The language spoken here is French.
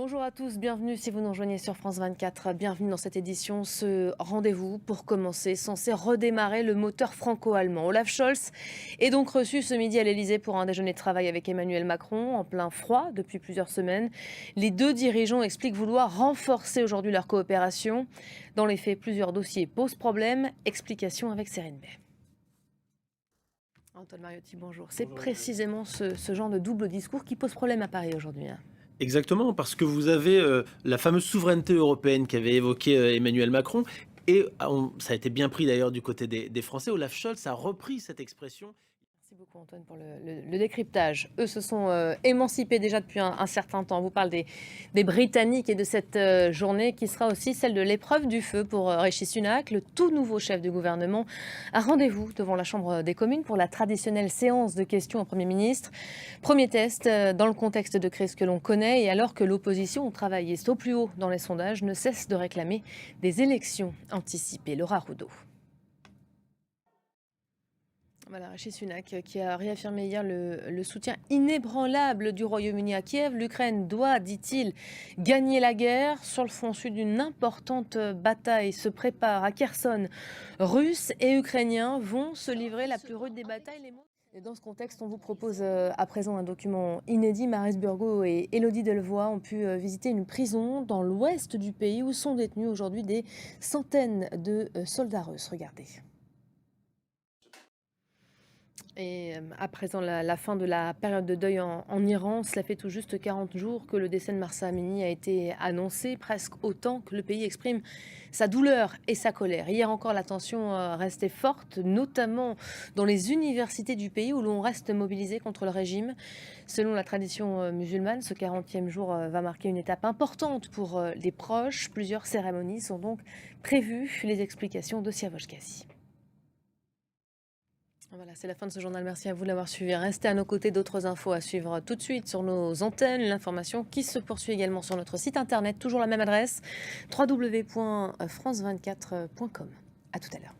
Bonjour à tous, bienvenue si vous nous rejoignez sur France 24. Bienvenue dans cette édition, ce rendez-vous pour commencer, censé redémarrer le moteur franco-allemand. Olaf Scholz est donc reçu ce midi à l'Elysée pour un déjeuner de travail avec Emmanuel Macron, en plein froid depuis plusieurs semaines. Les deux dirigeants expliquent vouloir renforcer aujourd'hui leur coopération. Dans les faits, plusieurs dossiers posent problème. Explication avec Cérine Bay. Antoine Mariotti, bonjour. C'est précisément ce genre de double discours qui pose problème à Paris aujourd'hui. Exactement, parce que vous avez, la fameuse souveraineté européenne qu'avait évoquée, Emmanuel Macron et ça a été bien pris d'ailleurs du côté des Français. Olaf Scholz a repris cette expression. Merci beaucoup Antoine pour le décryptage. Eux se sont émancipés déjà depuis un certain temps. On vous parle des Britanniques et de cette journée qui sera aussi celle de l'épreuve du feu pour Rishi Sunak, le tout nouveau chef du gouvernement. Un rendez-vous devant la Chambre des communes pour la traditionnelle séance de questions au Premier ministre. Premier test dans le contexte de crise que l'on connaît et alors que l'opposition, travailliste au plus haut dans les sondages, ne cesse de réclamer des élections anticipées. Laura Roudot. Voilà, Rishi Sunak qui a réaffirmé hier le soutien inébranlable du Royaume-Uni à Kiev. L'Ukraine doit, dit-il, gagner la guerre. Sur le front sud, une importante bataille se prépare à Kherson. Russes et Ukrainiens vont se livrer la plus rude des batailles. Et dans ce contexte, on vous propose à présent un document inédit. Maryse Burgot et Élodie Delvoye ont pu visiter une prison dans l'ouest du pays où sont détenus aujourd'hui des centaines de soldats russes. Regardez. Et à présent, la fin de la période de deuil en Iran, cela fait tout juste 40 jours que le décès de Mahsa Amini a été annoncé, presque autant que le pays exprime sa douleur et sa colère. Hier encore, la tension restait forte, notamment dans les universités du pays où l'on reste mobilisé contre le régime. Selon la tradition musulmane, ce 40e jour va marquer une étape importante pour les proches. Plusieurs cérémonies sont donc prévues. Les explications de Siavosh Kazi. Voilà, c'est la fin de ce journal. Merci à vous de l'avoir suivi. Restez à nos côtés, d'autres infos à suivre tout de suite sur nos antennes. L'information qui se poursuit également sur notre site internet, toujours la même adresse, www.france24.com. À tout à l'heure.